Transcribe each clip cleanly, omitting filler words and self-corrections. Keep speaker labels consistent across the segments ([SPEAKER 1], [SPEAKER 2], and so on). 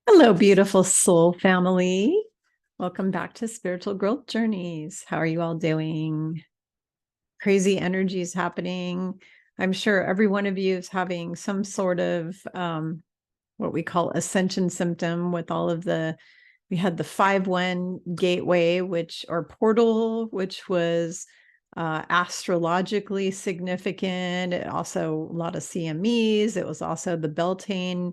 [SPEAKER 1] Hello, beautiful soul family. Welcome back to Spiritual Growth Journeys. How are you all doing? Crazy energies happening. I'm sure every one of you is having some sort of what we call ascension symptom with all of we had the 5-1 gateway, or portal, which was astrologically significant. Also, a lot of CMEs. It was also the Beltane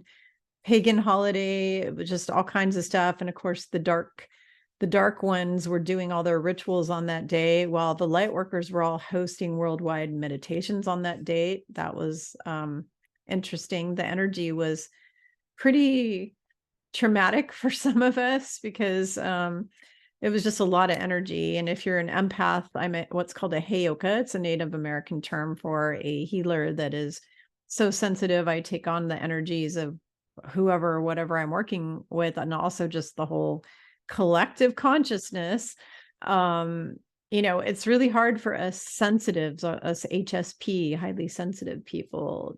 [SPEAKER 1] pagan holiday. It was just all kinds of stuff. And of course, the dark ones were doing all their rituals on that day, while the light workers were all hosting worldwide meditations on that date. That was interesting. The energy was pretty traumatic for some of us because it was just a lot of energy. And if you're an empath, I'm what's called a heyoka. It's a Native American term for a healer that is so sensitive. I take on the energies of whoever, whatever I'm working with, and also just the whole collective consciousness. It's really hard for us sensitives, us HSP, highly sensitive people,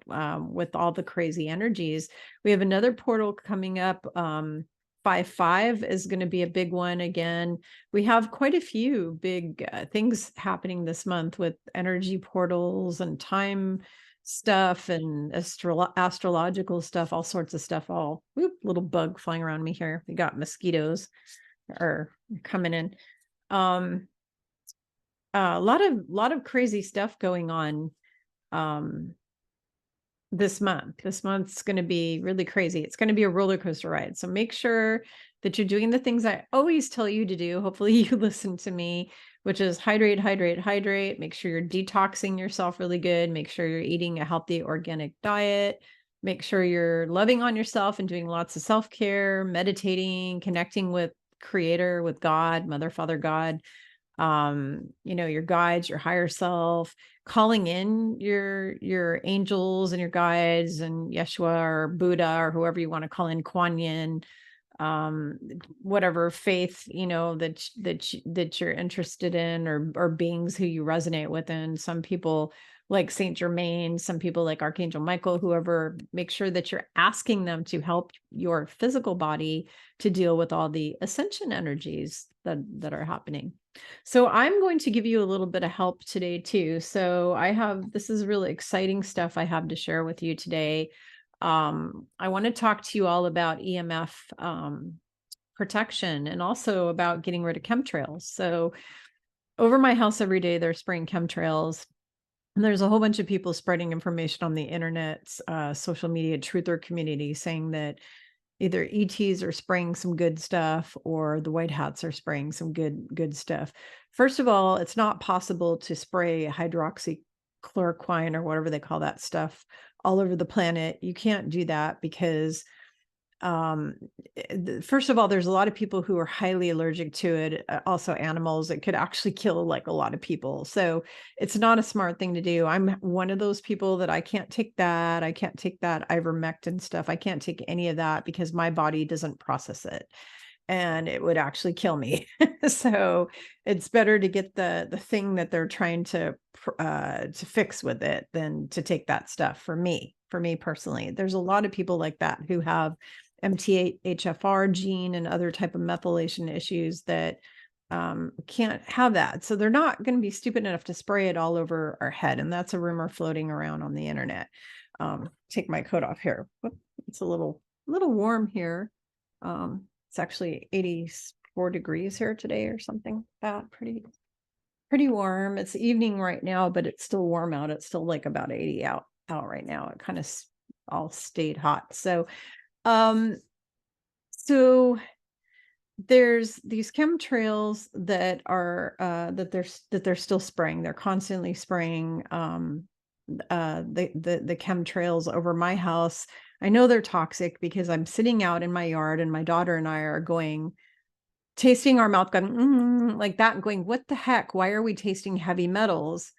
[SPEAKER 1] with all the crazy energies. We have another portal coming up. 5-5 is going to be a big one again. We have quite a few big things happening this month with energy portals and time stuff and astrological stuff, all sorts of stuff. Little bug flying around me here. We got mosquitoes are coming in. A lot of crazy stuff going on this month. This month's going to be really crazy. It's going to be a roller coaster ride. So make sure that you're doing the things I always tell you to do. Hopefully you listen to me, which is hydrate, hydrate, hydrate. Make sure you're detoxing yourself really good. Make sure you're eating a healthy organic diet. Make sure you're loving on yourself and doing lots of self-care, meditating, connecting with Creator, with God, Mother, Father, God, your guides, your higher self, calling in your angels and your guides and Yeshua or Buddha or whoever you want to call in, Kuan Yin, whatever faith that you're interested in, or beings who you resonate with. And some people like Saint Germain, some people like Archangel Michael, whoever. Make sure that you're asking them to help your physical body to deal with all the ascension energies that are happening. So I'm going to give you a little bit of help today too. So this is really exciting stuff I have to share with you today. I want to talk to you all about EMF protection, and also about getting rid of chemtrails. So over my house every day, they're spraying chemtrails. And there's a whole bunch of people spreading information on the internet, social media, truther community, saying that either ETs are spraying some good stuff or the white hats are spraying some good stuff. First of all, it's not possible to spray hydroxychloroquine or whatever they call that stuff all over the planet. You can't do that because first of all, there's a lot of people who are highly allergic to it. Also animals. It could actually kill like a lot of people. So it's not a smart thing to do. I'm one of those people that I can't take that. I can't take that ivermectin stuff. I can't take any of that because my body doesn't process it, and it would actually kill me. So it's better to get the thing that they're trying to fix with it than to take that stuff. For me personally, there's a lot of people like that who have MTHFR gene and other type of methylation issues that can't have that. So they're not going to be stupid enough to spray it all over our head. And that's a rumor floating around on the internet. Take my coat off here. It's a little warm here. It's actually 84 degrees here today or something like that. Pretty warm. It's evening right now, but it's still warm out. It's still like about 80 out right now. It kind of all stayed hot. So there's these chemtrails that are that they're still spraying. They're constantly spraying the chemtrails over my house. I know they're toxic because I'm sitting out in my yard and my daughter and I are tasting our mouth, going like that, and going, what the heck? Why are we tasting heavy metals?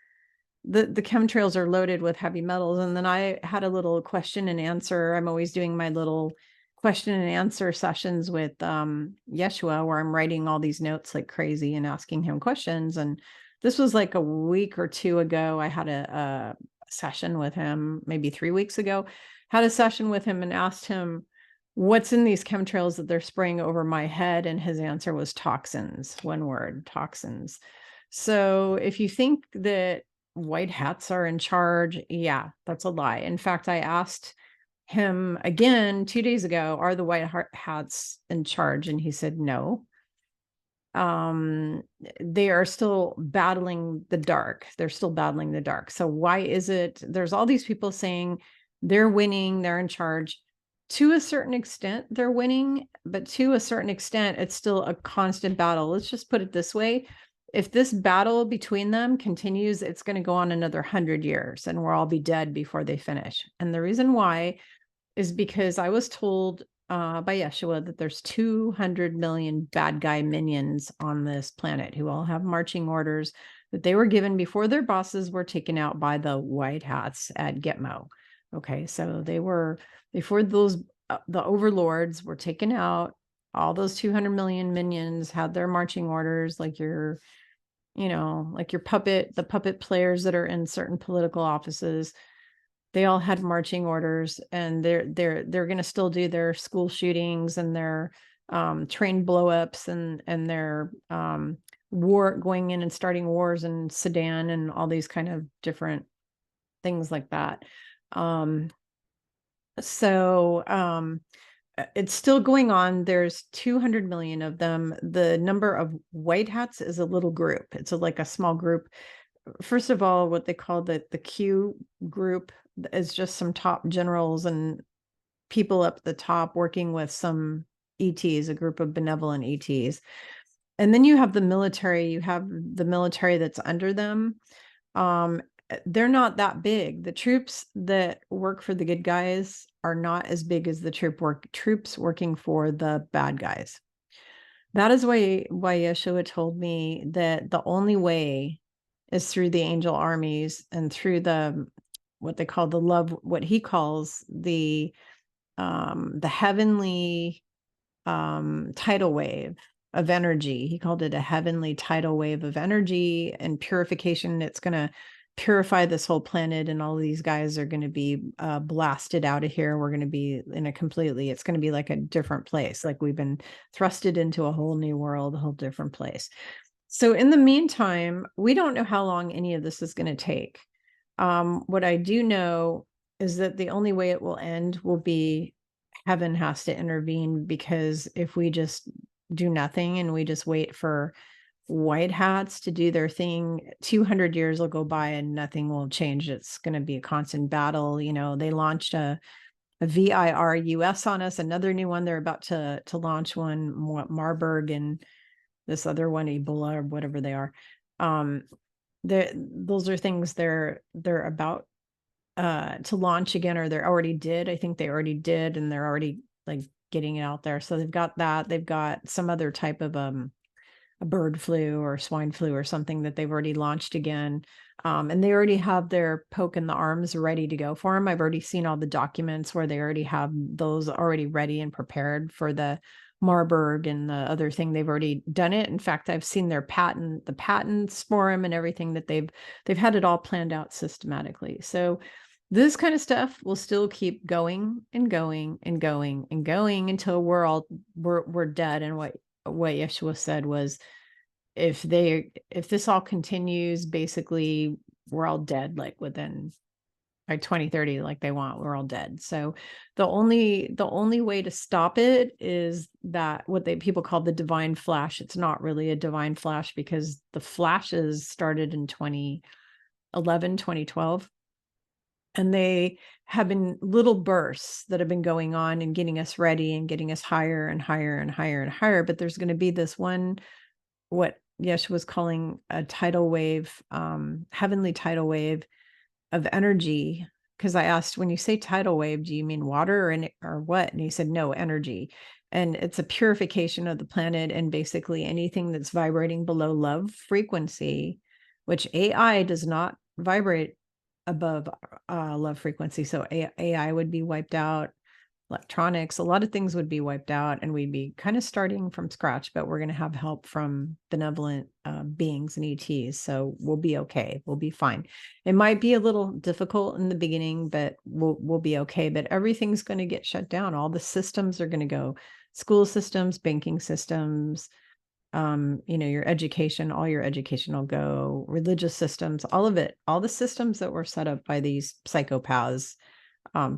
[SPEAKER 1] The chemtrails are loaded with heavy metals. And then I had a little question and answer. I'm always doing my little question and answer sessions with Yeshua, where I'm writing all these notes like crazy and asking him questions. And this was like a week or two ago. I had a session with him, maybe 3 weeks ago, had a session with him and asked him, what's in these chemtrails that they're spraying over my head? And his answer was toxins, one word, toxins. So if you think that white hats are in charge, yeah, that's a lie. In fact, I asked him again 2 days ago, are the white hats in charge? And he said no. They are still battling the dark. They're still battling the dark. So why is it there's all these people saying they're winning, they're in charge? To a certain extent, they're winning, but to a certain extent, it's still a constant battle. Let's just put it this way. If this battle between them continues, it's going to go on another 100 years and we'll all be dead before they finish. And the reason why is because I was told by Yeshua that there's 200 million bad guy minions on this planet who all have marching orders that they were given before their bosses were taken out by the white hats at Gitmo. Okay, so they were, before those, the overlords were taken out, all those 200 million minions had their marching orders, like your, like your the puppet players that are in certain political offices. They all had marching orders, and they're going to still do their school shootings and their train blowups and their war, going in and starting wars in Sudan and all these kind of different things like that. It's still going on. There's 200 million of them. The number of white hats is a little group. It's like a small group. First of all, what they call the Q group is just some top generals and people up the top working with some ETs, a group of benevolent ETs. And then you have the military. You have the military that's under them. They're not that big. The troops that work for the good guys are not as big as the troops working for the bad guys. That is why Yeshua told me that the only way is through the angel armies and through the, what they call the love, what he calls the heavenly tidal wave of energy. He called it a heavenly tidal wave of energy and purification. It's going to purify this whole planet, and all these guys are going to be blasted out of here. We're going to be in a completely, it's going to be like a different place. Like we've been thrusted into a whole new world, a whole different place. So in the meantime, we don't know how long any of this is going to take. What I do know is that the only way it will end will be heaven has to intervene, because if we just do nothing and we just wait for white hats to do their thing, 200 years will go by and nothing will change. It's going to be a constant battle. They launched a VIRUS on us, another new one. They're about to launch one, Marburg, and this other one, Ebola, or whatever they are. Those are things they're about to launch again, or they already did. I think they already did, and they're already like getting it out there. So they've got that. They've got some other type of a bird flu or swine flu or something that they've already launched again. And they already have their Poock in the arms ready to go for them. I've already seen all the documents where they already have those already ready and prepared for the Marburg and the other thing. They've already done it. In fact, I've seen their the patents for them and everything, that they've had it all planned out systematically. So this kind of stuff will still keep going and going and going and going until we're dead. And what Yeshua said was, if this all continues, basically we're all dead, like within by 2030, like they want, we're all dead. So the only way to stop it is that what people call the divine flash. It's not really a divine flash, because the flashes started in 2011, 2012. And they have been little bursts that have been going on and getting us ready and getting us higher and higher and higher and higher. But there's going to be this one, what Yeshua was calling a tidal wave, heavenly tidal wave of energy. Because I asked, when you say tidal wave, do you mean water or what? And he said, no, energy. And it's a purification of the planet, and basically anything that's vibrating below love frequency, which AI does not vibrate above love frequency. So AI would be wiped out. electronics, a lot of things would be wiped out and we'd be kind of starting from scratch, but we're going to have help from benevolent beings and ETs. So we'll be okay. We'll be fine. It might be a little difficult in the beginning, but we'll be okay. But everything's going to get shut down. All the systems are going to go, school systems, banking systems, your education, all your education will go, religious systems, all of it, all the systems that were set up by these psychopaths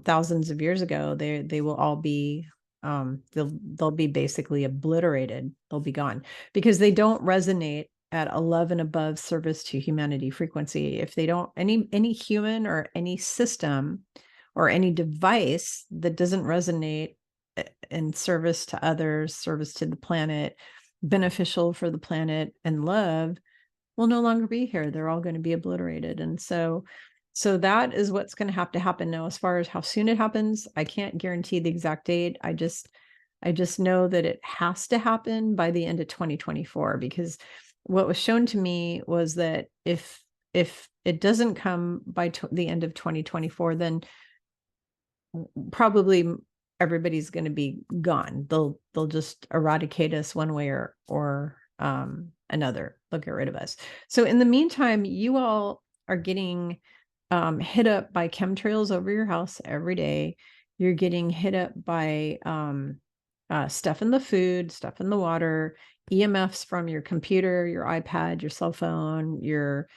[SPEAKER 1] thousands of years ago, they will all be they'll be basically obliterated. They'll be gone because they don't resonate at 11 above service to humanity frequency. If they don't, any human or any system or any device that doesn't resonate in service to others, service to the planet, beneficial for the planet, and love will no longer be here. They're all going to be obliterated. And so that is what's going to have to happen now. As far as how soon it happens, I can't guarantee the exact date. I just know that it has to happen by the end of 2024, because what was shown to me was that if it doesn't come by the end of 2024, then probably everybody's going to be gone. They'll just eradicate us one way or another. They'll get rid of us. So in the meantime, you all are getting hit up by chemtrails over your house every day. You're getting hit up by stuff in the food, stuff in the water, EMFs from your computer, your iPad, your cell phone, your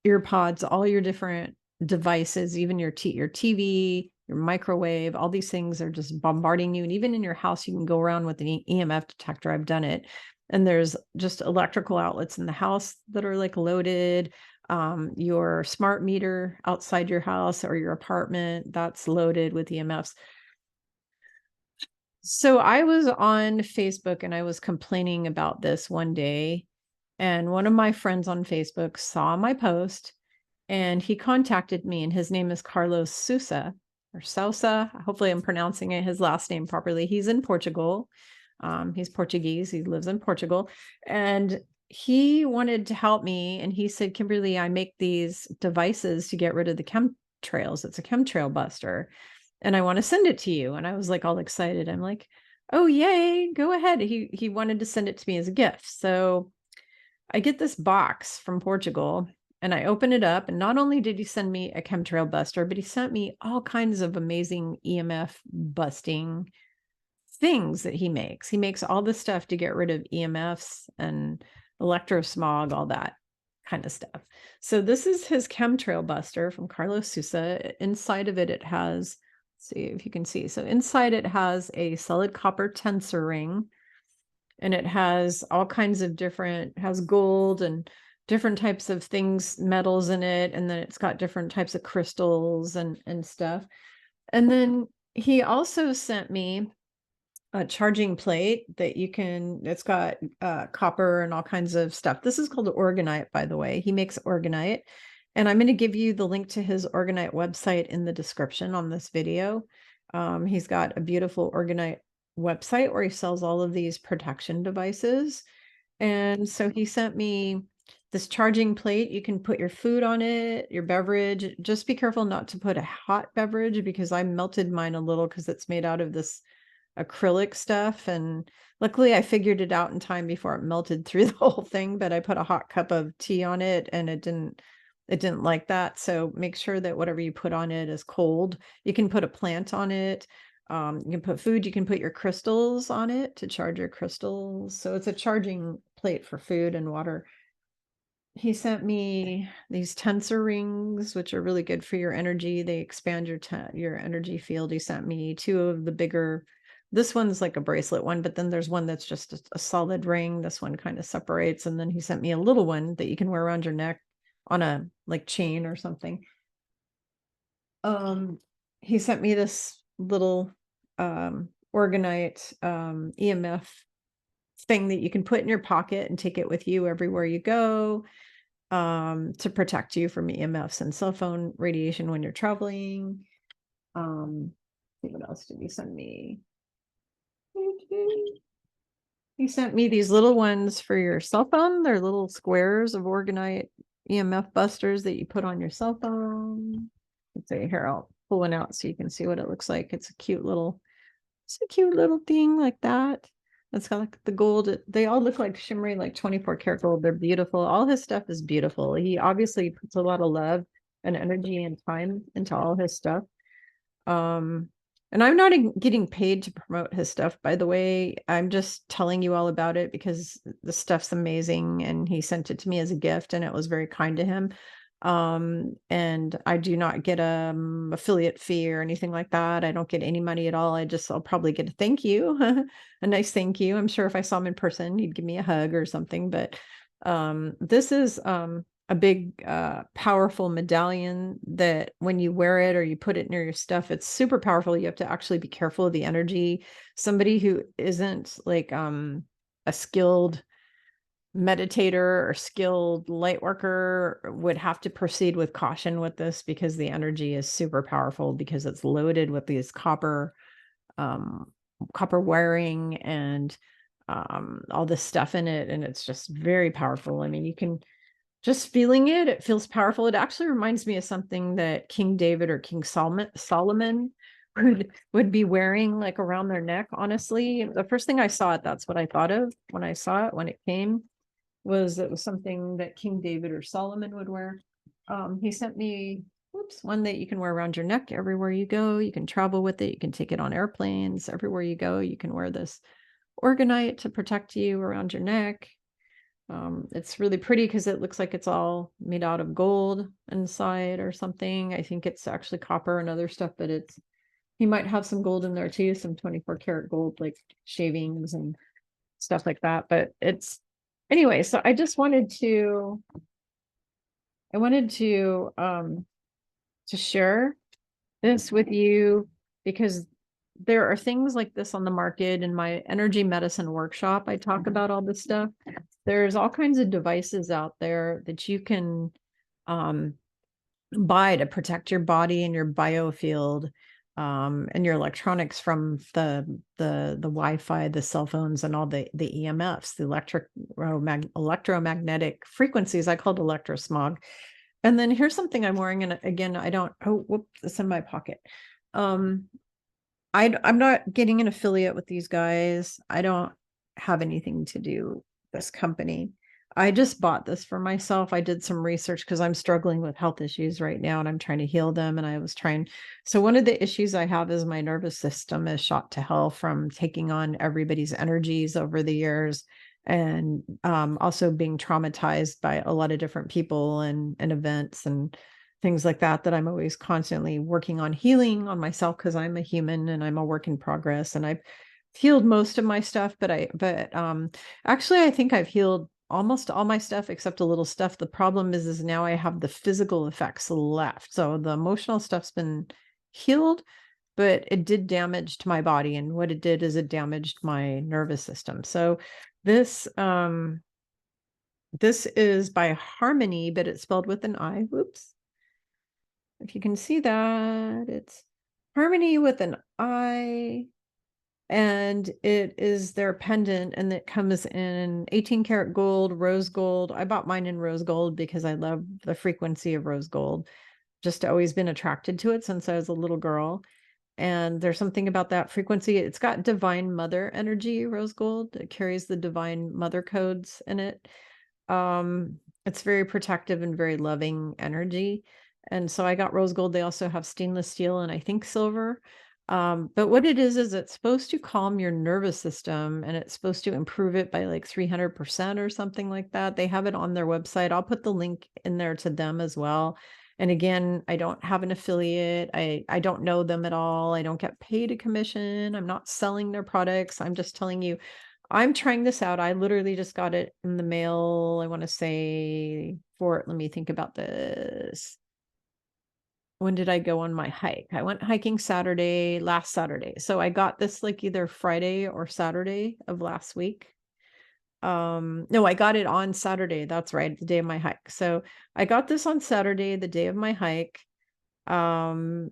[SPEAKER 1] earpods, all your different devices, even your TV, your microwave, all these things are just bombarding you. And even in your house, you can go around with an EMF detector. I've done it. And there's just electrical outlets in the house that are like loaded. Your smart meter outside your house or your apartment, that's loaded with EMFs. So I was on Facebook and I was complaining about this one day, and one of my friends on Facebook saw my post and he contacted me, and his name is Carlos Sousa or Sousa. Hopefully I'm pronouncing his last name properly. He's in Portugal. He's Portuguese. He lives in Portugal, and he wanted to help me. And he said, Kimberly, I make these devices to get rid of the chemtrails. It's a chemtrail buster, and I want to send it to you. And I was like all excited. I'm like, oh, yay, go ahead. He wanted to send it to me as a gift. So I get this box from Portugal and I open it up. And not only did he send me a chemtrail buster, but he sent me all kinds of amazing EMF busting things that he makes. He makes all this stuff to get rid of EMFs and electrosmog, all that kind of stuff. So this is his chemtrail buster from Carlos Sousa. Inside of it, it has, let's see if you can see. So inside it has a solid copper tensor ring, and it has all kinds of different, has gold and different types of things, metals in it. And then it's got different types of crystals and stuff. And then he also sent me a charging plate that you can, it's got copper and all kinds of stuff. This is called orgonite, by the way. He makes orgonite, and I'm going to give you the link to his orgonite website in the description on this video. He's got a beautiful orgonite website where he sells all of these protection devices. And so he sent me this charging plate. You can put your food on it, your beverage. Just be careful not to put a hot beverage, because I melted mine a little because it's made out of this acrylic stuff, and luckily I figured it out in time before it melted through the whole thing. But I put a hot cup of tea on it and it didn't like that. So make sure that whatever you put on it is cold. You can put a plant on it. You can put food, you can put your crystals on it to charge your crystals. So it's a charging plate for food and water. He sent me these tensor rings, which are really good for your energy. They expand your energy field. He sent me two of the bigger. This one's like a bracelet one, but then there's one that's just a solid ring. This one kind of separates. And then he sent me a little one that you can wear around your neck on a like chain or something. He sent me this little orgonite EMF thing that you can put in your pocket and take it with you everywhere you go, to protect you from EMFs and cell phone radiation when you're traveling. What else did he send me? He sent me these little ones for your cell phone. They're little squares of orgonite EMF busters that you put on your cell phone. Let's see, here, I'll pull one out so you can see what it looks like. It's a cute little It's a cute little thing like that. It's got like the gold. They all look like shimmery, like 24 karat gold. They're beautiful. All his stuff is beautiful. He obviously puts a lot of love and energy and time into all his stuff. And I'm not getting paid to promote his stuff, by the way. I'm just telling you all about it because the stuff's amazing and he sent it to me as a gift and it was very kind to him. And I do not get a affiliate fee or anything like that. I don't get any money at all. I'll probably get a thank you, a nice thank you. I'm sure if I saw him in person, he'd give me a hug or something. But this is a big, powerful medallion that when you wear it or you put it near your stuff, it's super powerful. You have to actually be careful of the energy. Somebody who isn't like a skilled meditator or skilled light worker would have to proceed with caution with this because the energy is super powerful because it's loaded with these copper wiring and all this stuff in it. And it's just very powerful. I mean, you can just feeling it, it feels powerful. It actually reminds me of something that King David or King Solomon would be wearing like around their neck. Honestly, the first thing I saw it, that's what I thought of when I saw it, when it came, was it was something that King David or Solomon would wear. He sent me one that you can wear around your neck everywhere you go. You can travel with it. You can take it on airplanes. Everywhere you go, you can wear this orgonite to protect you around your neck. It's really pretty because it looks like it's all made out of gold inside or something. I think it's actually copper and other stuff, but he might have some gold in there too, some 24 karat gold, like shavings and stuff like that. But anyway, so I wanted to share this with you because there are things like this on the market. In my energy medicine workshop, I talk about all this stuff. There's all kinds of devices out there that you can buy to protect your body and your biofield and your electronics from the Wi-Fi, the cell phones, and all the EMFs, the electromagnetic frequencies. I call it electrosmog. And then here's something I'm wearing, and again, it's in my pocket. I'm not getting an affiliate with these guys. I don't have anything to do with this company. I just bought this for myself. I did some research because I'm struggling with health issues right now and I'm trying to heal them. And so one of the issues I have is my nervous system is shot to hell from taking on everybody's energies over the years. And also being traumatized by a lot of different people and events and things like that I'm always constantly working on healing on myself because I'm a human and I'm a work in progress. And I've healed most of my stuff, but actually I think I've healed almost all my stuff except a little stuff. The problem is now I have the physical effects left. So the emotional stuff's been healed, but it did damage to my body. And what it did is it damaged my nervous system. So this is by Harmoni, but it's spelled with an I. Whoops. If you can see that, it's Harmoni with an I. And it is their pendant, and it comes in 18 karat gold, rose gold. I bought mine in rose gold because I love the frequency of rose gold. Just always been attracted to it since I was a little girl. And there's something about that frequency. It's got divine mother energy, rose gold. It carries the divine mother codes in it. It's very protective and very loving energy. And so I got rose gold. They also have stainless steel and I think silver. But what it is it's supposed to calm your nervous system and it's supposed to improve it by like 300% or something like that. They have it on their website. I'll put the link in there to them as well. And again, I don't have an affiliate. I don't know them at all. I don't get paid a commission. I'm not selling their products. I'm just telling you, I'm trying this out. I literally just got it in the mail. I want to say let me think about this. When did I go on my hike? I went hiking last Saturday. So I got this like either Friday or Saturday of last week. No, I got it on Saturday. That's right, the day of my hike. So I got this on Saturday, the day of my hike. And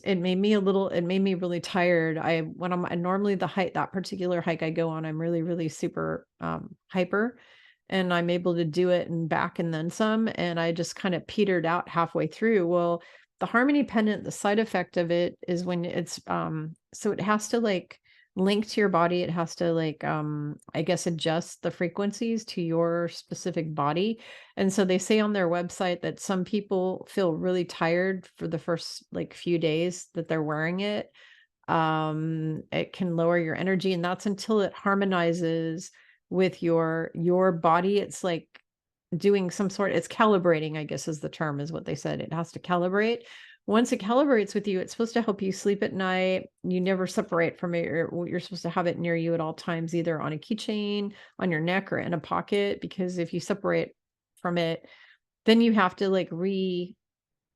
[SPEAKER 1] it made me really tired. Normally that particular hike I go on, I'm really, really super hyper. And I'm able to do it and back and then some. And I just kind of petered out halfway through. Well, the Harmony pendant, the side effect of it is when it's, so it has to like link to your body. It has to like, I guess, adjust the frequencies to your specific body. And so they say on their website that some people feel really tired for the first like few days that they're wearing it. It can lower your energy, and that's until it harmonizes with your body. It's like doing some sort, it's calibrating, I guess is the term, is what they said. It has to calibrate. Once it calibrates with you, it's supposed to help you sleep at night. You never separate from it. You're supposed to have it near you at all times, either on a keychain, on your neck, or in a pocket, because if you separate from it, then you have to like redo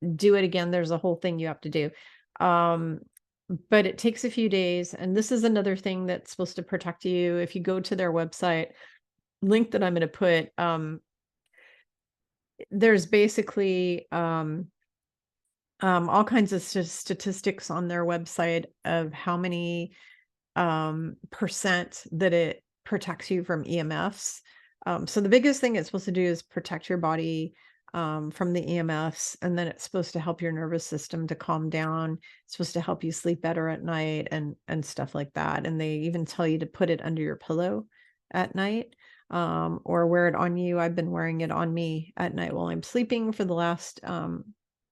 [SPEAKER 1] it again. There's a whole thing you have to do. But it takes a few days. And this is another thing that's supposed to protect you. If you go to their website, link that I'm going to put, there's basically all kinds of statistics on their website of how many percent that it protects you from EMFs. So the biggest thing it's supposed to do is protect your body from the EMFs, and then it's supposed to help your nervous system to calm down. It's supposed to help you sleep better at night and stuff like that. And they even tell you to put it under your pillow at night, or wear it on you. I've been wearing it on me at night while I'm sleeping for the last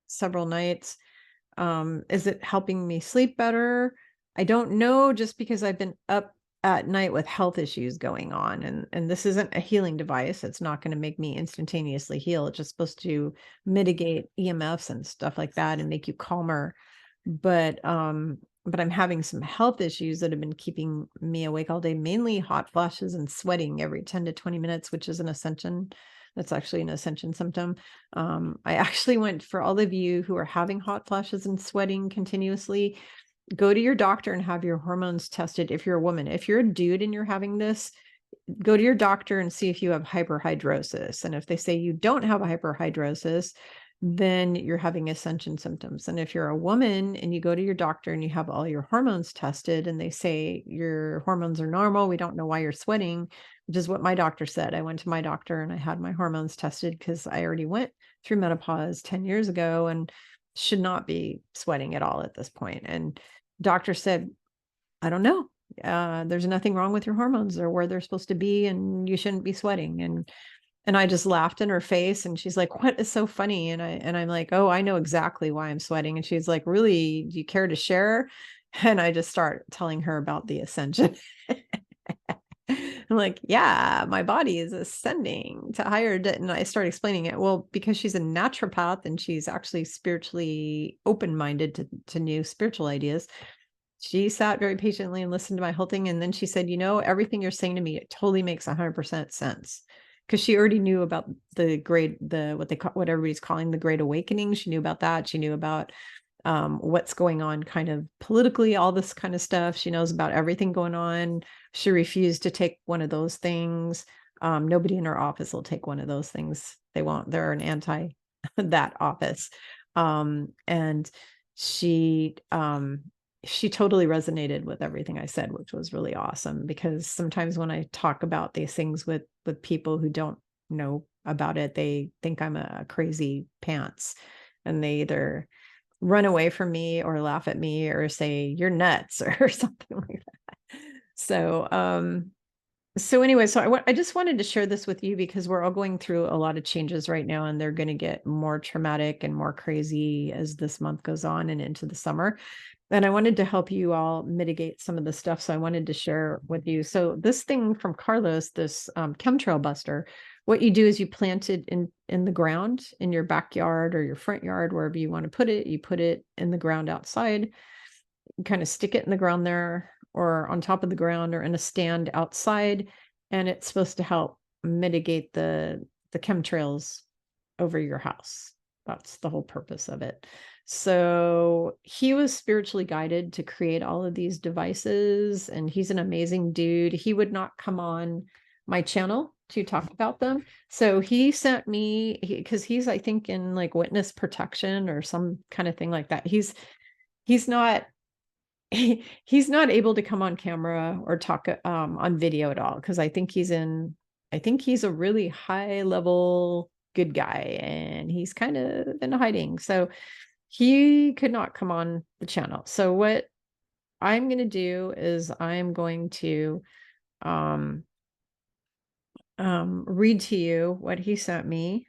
[SPEAKER 1] several nights. Is it helping me sleep better? I don't know, just because I've been up at night with health issues going on, and this isn't a healing device. It's not going to make me instantaneously heal. It's just supposed to mitigate EMFs and stuff like that and make you calmer. But I'm having some health issues that have been keeping me awake all day, mainly hot flashes and sweating every 10 to 20 minutes, which is an Ascension. That's actually an Ascension symptom. I actually went, for all of you who are having hot flashes and sweating continuously, go to your doctor and have your hormones tested if you're a woman. If you're a dude and you're having this, go to your doctor and see if you have hyperhidrosis. And if they say you don't have a hyperhidrosis, then you're having Ascension symptoms. And if you're a woman and you go to your doctor and you have all your hormones tested and they say your hormones are normal, we don't know why you're sweating, which is what my doctor said. I went to my doctor and I had my hormones tested because I already went through menopause 10 years ago and should not be sweating at all at this point. And doctor said, I don't know. There's nothing wrong with your hormones. They're where they're supposed to be and you shouldn't be sweating. And I just laughed in her face and she's like, what is so funny? And I'm like, oh, I know exactly why I'm sweating. And she's like, really, do you care to share? And I just start telling her about the Ascension. I'm like, yeah, my body is ascending to higher. And I start explaining it. Well, because she's a naturopath and she's actually spiritually open-minded to new spiritual ideas, she sat very patiently and listened to my whole thing. And then she said, everything you're saying to me, it totally makes 100% sense. Because she already knew about what everybody's calling the Great Awakening. She knew about that. She knew about what's going on kind of politically, all this kind of stuff. She knows about everything going on. She refused to take one of those things. Nobody in her office will take one of those things. They won't. They're an anti that office. And she totally resonated with everything I said, which was really awesome, because sometimes when I talk about these things with people who don't know about it, they think I'm a crazy pants, and they either run away from me or laugh at me or say you're nuts or something like that. So anyway, I just wanted to share this with you because we're all going through a lot of changes right now, and they're going to get more traumatic and more crazy as this month goes on and into the summer. And I wanted to help you all mitigate some of the stuff. So I wanted to share with you. So this thing from Carlos, this chemtrail buster, what you do is you plant it in the ground in your backyard or your front yard, wherever you want to put it. You put it in the ground outside, you kind of stick it in the ground there, or on top of the ground, or in a stand outside. And it's supposed to help mitigate the chemtrails over your house. That's the whole purpose of it. So he was spiritually guided to create all of these devices, and he's an amazing dude. He would not come on my channel to talk about them. So he sent me, because he's, I think, in like witness protection or some kind of thing like that. He's not able to come on camera or talk on video at all, because I think he's a really high level good guy, and he's kind of in hiding. So he could not come on the channel. So what I'm going to do is I'm going to read to you what he sent me.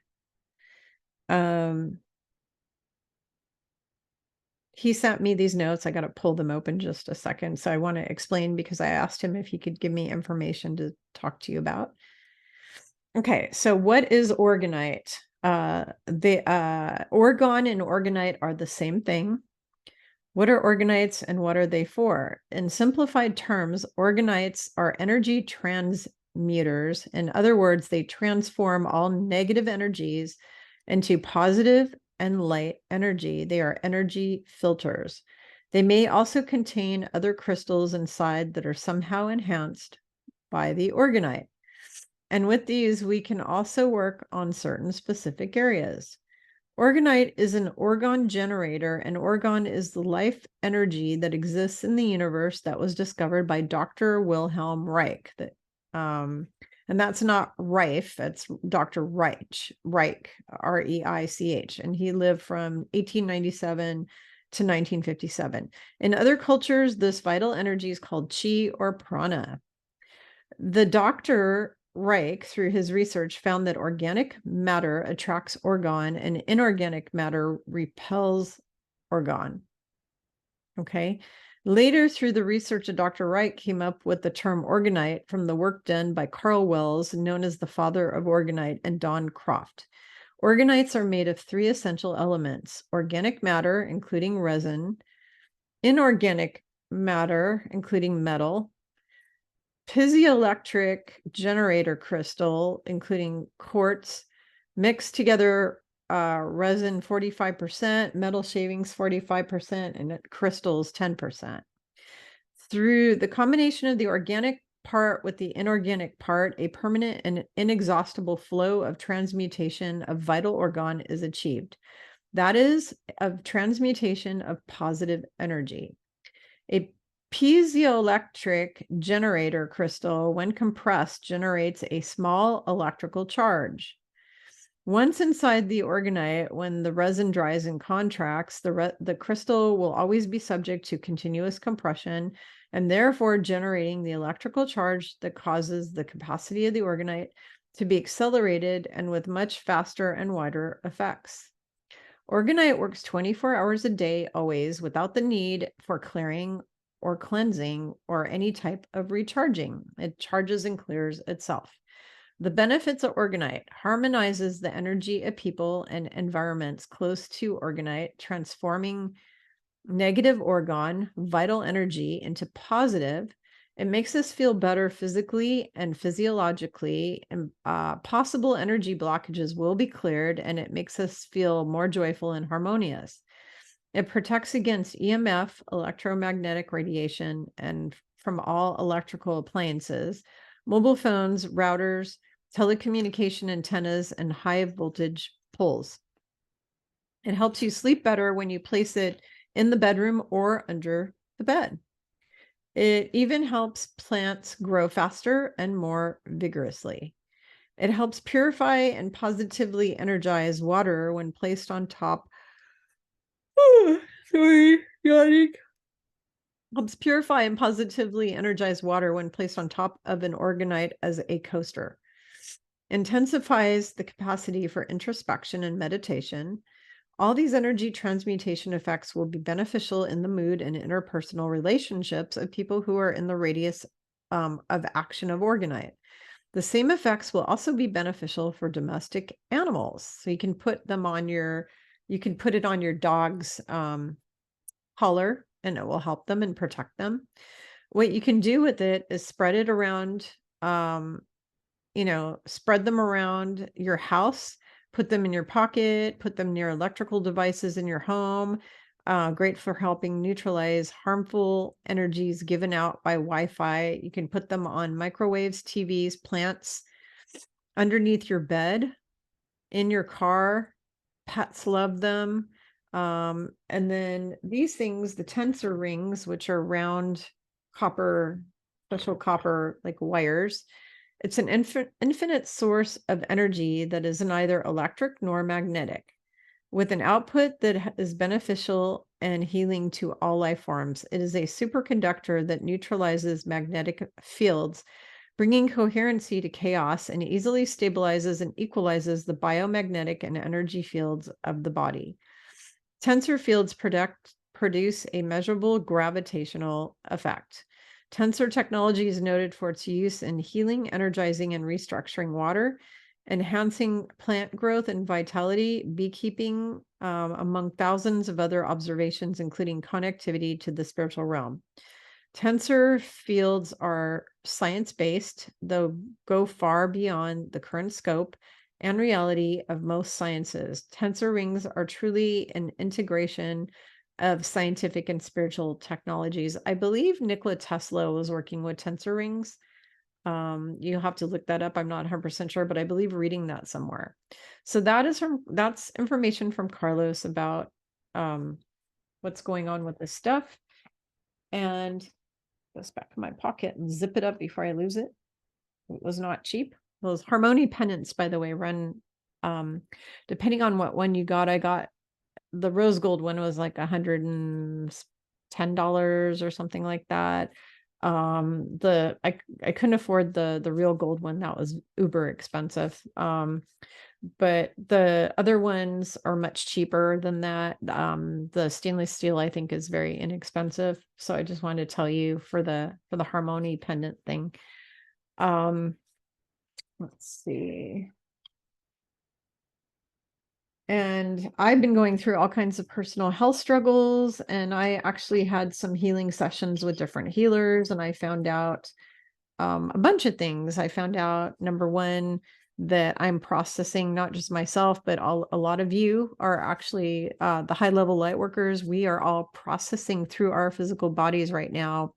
[SPEAKER 1] He sent me these notes. I got to pull them open just a second. So I want to explain because I asked him if he could give me information to talk to you about. Okay, so what is orgonite? The orgon and orgonite are the same thing. What are organites and what are they for? In simplified terms, organites are energy transmuters. In other words, they transform all negative energies into positive and light energy. They are energy filters. They may also contain other crystals inside that are somehow enhanced by the orgonite. And with these, we can also work on certain specific areas. Orgonite is an orgone generator, and orgone is the life energy that exists in the universe that was discovered by Dr. Wilhelm Reich. And that's not Reich, that's Dr. Reich, R-E-I-C-H. And he lived from 1897 to 1957. In other cultures, this vital energy is called chi or prana. The Dr. Reich, through his research, found that organic matter attracts orgone and inorganic matter repels orgone. Okay. Later, through the research of Dr. Reich, came up with the term orgonite from the work done by Carl Wells, known as the father of orgonite, and Don Croft. Organites are made of 3 essential elements: organic matter, including resin, inorganic matter, including metal, piezoelectric generator crystal, including quartz, mixed together resin 45%, metal shavings 45%, and crystals 10%. Through the combination of the organic part with the inorganic part, a permanent and inexhaustible flow of transmutation of vital orgone is achieved. That is, of transmutation of positive energy. A piezoelectric generator crystal, when compressed, generates a small electrical charge. Once inside the orgonite, when the resin dries and contracts, the crystal will always be subject to continuous compression and therefore generating the electrical charge that causes the capacity of the orgonite to be accelerated and with much faster and wider effects. Orgonite works 24 hours a day, always, without the need for clearing or cleansing or any type of recharging. It charges and clears itself. The benefits of orgonite: harmonizes the energy of people and environments close to orgonite, transforming negative orgone, vital energy, into positive. It makes us feel better physically and physiologically, and possible energy blockages will be cleared, and it makes us feel more joyful and harmonious. It protects against EMF, electromagnetic radiation, and from all electrical appliances, mobile phones, routers, telecommunication antennas, and high voltage poles. It helps you sleep better when you place it in the bedroom or under the bed. It even helps plants grow faster and more vigorously. It helps purify and positively energize water when placed on top. Yawning. Helps purify and positively energize water when placed on top of an orgonite as a coaster. Intensifies the capacity for introspection and meditation. All these energy transmutation effects will be beneficial in the mood and interpersonal relationships of people who are in the radius of action of orgonite. The same effects will also be beneficial for domestic animals. So you can put them on you can put it on your dog's collar, and it will help them and protect them. What you can do with it is spread it around, spread them around your house, put them in your pocket, put them near electrical devices in your home. Great for helping neutralize harmful energies given out by Wi-Fi. You can put them on microwaves, TVs, plants, underneath your bed, in your car. Pets love them. And then these things, the tensor rings, which are round copper, special copper like wires. It's an infinite source of energy that is neither electric nor magnetic. with an output that is beneficial and healing to all life forms. It is a superconductor that neutralizes magnetic fields, bringing coherency to chaos, and easily stabilizes and equalizes the biomagnetic and energy fields of the body. Tensor fields produce a measurable gravitational effect. Tensor technology is noted for its use in healing, energizing, and restructuring water, enhancing plant growth and vitality, beekeeping, among thousands of other observations, including connectivity to the spiritual realm. Tensor fields are science-based, though go far beyond the current scope and reality of most sciences. Tensor rings are truly an integration of scientific and spiritual technologies. I believe Nikola Tesla was working with tensor rings. You'll have to look that up. I'm not 100% sure, but I believe reading that somewhere. So that's information from Carlos about what's going on with this stuff. And this back in my pocket and zip it up before I lose it. It was not cheap. Those Harmoni pendants, by the way, run depending on what one you got. I got the rose gold one was like $110 or something like that. I couldn't afford the real gold one. That was uber expensive. But the other ones are much cheaper than that. The stainless steel, I think, is very inexpensive. So I just wanted to tell you for the Harmoni pendant thing. Let's see. And I've been going through all kinds of personal health struggles, and I actually had some healing sessions with different healers, and I found out a bunch of things. I found out, number one, that I'm processing not just myself, but a lot of you are actually the high level light workers. We are all processing through our physical bodies right now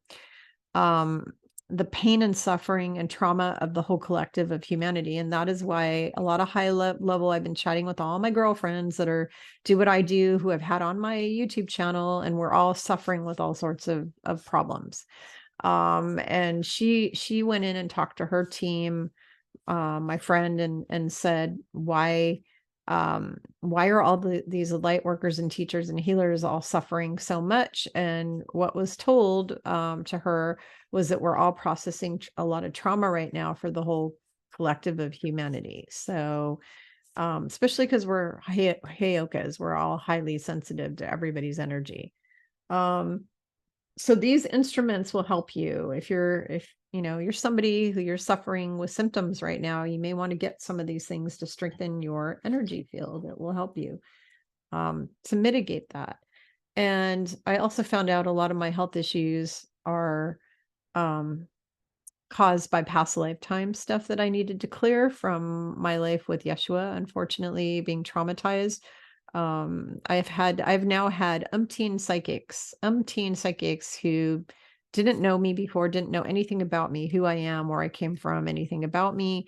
[SPEAKER 1] the pain and suffering and trauma of the whole collective of humanity. And that is why a lot of high level, I've been chatting with all my girlfriends that are do what I do, who have had on my YouTube channel, and we're all suffering with all sorts of problems. And she went in and talked to her team, my friend, and said, why are all these light workers and teachers and healers all suffering so much? And what was told to her was that we're all processing a lot of trauma right now for the whole collective of humanity. So especially because we're Heyokas, we're all highly sensitive to everybody's energy. So these instruments will help you if you're somebody who you're suffering with symptoms right now. You may want to get some of these things to strengthen your energy field. It will help you to mitigate that. And I also found out a lot of my health issues are caused by past lifetime stuff that I needed to clear from my life with Yeshua, unfortunately being traumatized. I've now had umpteen psychics who didn't know me before, didn't know anything about me, who I am, where I came from, anything about me,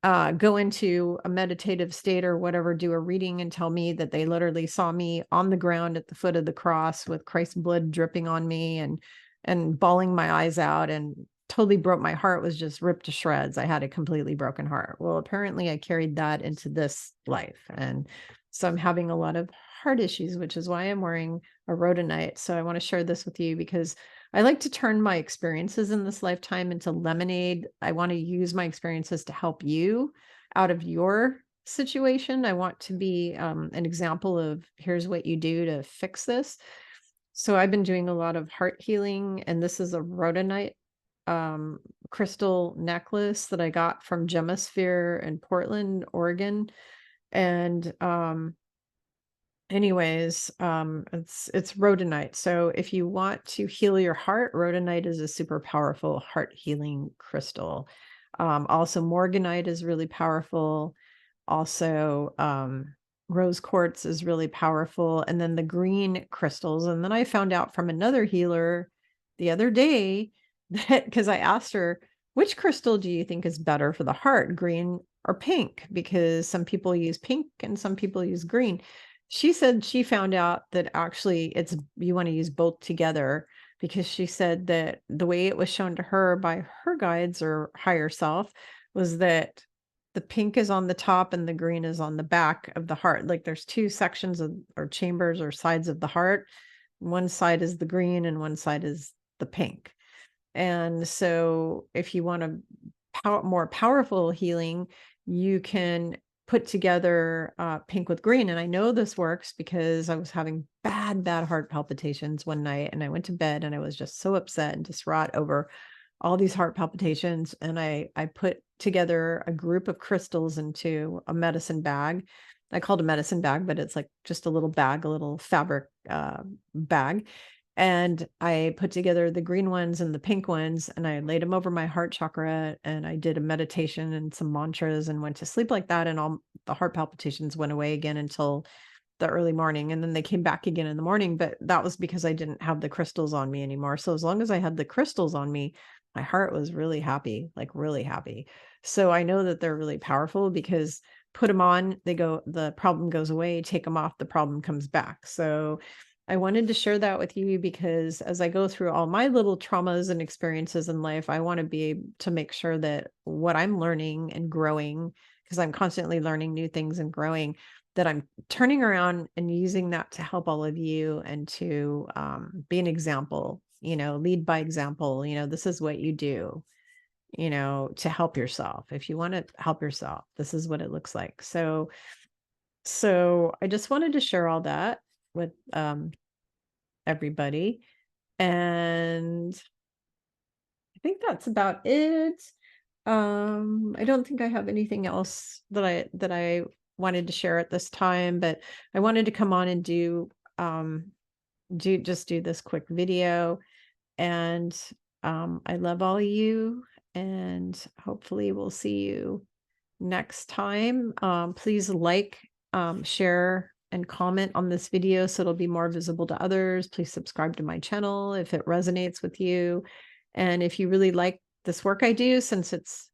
[SPEAKER 1] go into a meditative state or whatever, do a reading and tell me that they literally saw me on the ground at the foot of the cross with Christ's blood dripping on me and bawling my eyes out, and totally broke my heart, was just ripped to shreds. I had a completely broken heart. Well, apparently I carried that into this life. And so I'm having a lot of heart issues, which is why I'm wearing a rhodonite. So I want to share this with you because I like to turn my experiences in this lifetime into lemonade. I want to use my experiences to help you out of your situation. I want to be an example of here's what you do to fix this. So I've been doing a lot of heart healing, and this is a rhodonite crystal necklace that I got from Gemisphere in Portland, Oregon. And anyways, it's rhodonite. So if you want to heal your heart, rhodonite is a super powerful heart healing crystal. Also morganite is really powerful. Also, rose quartz is really powerful. And then the green crystals. And then I found out from another healer the other day that, because I asked her, which crystal do you think is better for the heart, green or pink? Because some people use pink and some people use green. She said she found out that actually you want to use both together, because she said that the way it was shown to her by her guides or higher self was that the pink is on the top and the green is on the back of the heart. Like there's two sections of, or chambers or sides of the heart. One side is the green and one side is the pink. And so if you want a more powerful healing, you can put together pink with green. And I know this works because I was having bad heart palpitations one night, and I went to bed and I was just so upset and distraught over all these heart palpitations. And I put together a group of crystals into a medicine bag. I called it a medicine bag, but it's like just a little bag, a little fabric bag. And I put together the green ones and the pink ones, and I laid them over my heart chakra, and I did a meditation and some mantras and went to sleep like that. And all the heart palpitations went away again until the early morning. And then they came back again in the morning, but that was because I didn't have the crystals on me anymore. So as long as I had the crystals on me, my heart was really happy, like really happy. So I know that they're really powerful because put them on, the problem goes away, take them off, the problem comes back. So I wanted to share that with you because as I go through all my little traumas and experiences in life, I want to be able to make sure that what I'm learning and growing, because I'm constantly learning new things and growing, that I'm turning around and using that to help all of you and to be an example, lead by example. This is what you do, to help yourself. If you want to help yourself, this is what it looks like. So I just wanted to share all that with everybody. And I think that's about it. I don't think I have anything else that I wanted to share at this time, but I wanted to come on and do this quick video. And I love all of you, and hopefully we'll see you next time. Please like, share, and comment on this video so it'll be more visible to others. Please subscribe to my channel if it resonates with you. And if you really like this work I do, since it's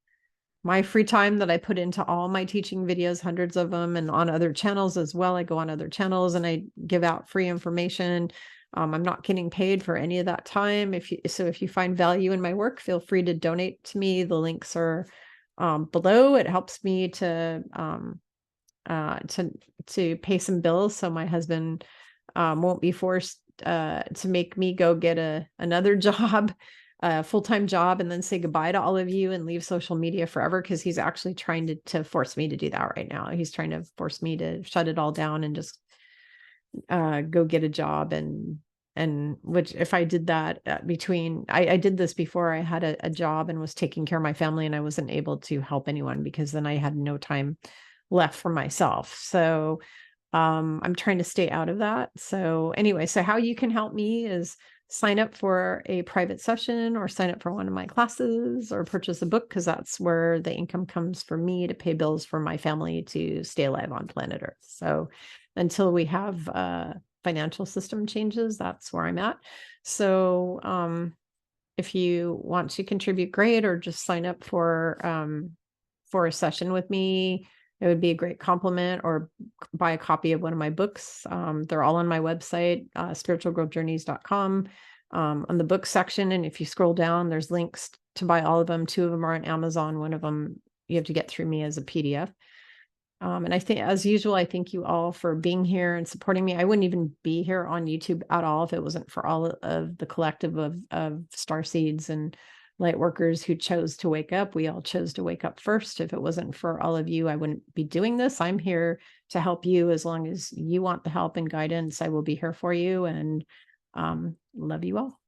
[SPEAKER 1] my free time that I put into all my teaching videos, hundreds of them, and on other channels as well. I go on other channels and I give out free information. I'm not getting paid for any of that time. If you find value in my work, feel free to donate to me. The links are below. It helps me to pay some bills, so my husband won't be forced to make me go get another job, a full-time job, and then say goodbye to all of you and leave social media forever, because he's actually trying to force me to do that right now. He's trying to force me to shut it all down and just go get a job. And which, if I did that I did this before I had a job and was taking care of my family, and I wasn't able to help anyone because then I had no time left for myself. So I'm trying to stay out of that. So anyway, so how you can help me is sign up for a private session, or sign up for one of my classes, or purchase a book, because that's where the income comes for me to pay bills for my family to stay alive on planet Earth. So until we have financial system changes, that's where I'm at. So if you want to contribute, great, or just sign up for a session with me. It would be a great compliment, or buy a copy of one of my books. They're all on my website, spiritualgrowthjourneys.com, on the book section. And if you scroll down, there's links to buy all of them. 2 of them are on Amazon. One of them you have to get through me as a PDF. And I think, as usual, I thank you all for being here and supporting me. I wouldn't even be here on YouTube at all if it wasn't for all of the collective of starseeds and light workers who chose to wake up. We all chose to wake up first. If it wasn't for all of you, I wouldn't be doing this. I'm here to help you. As long as you want the help and guidance, I will be here for you. And love you all.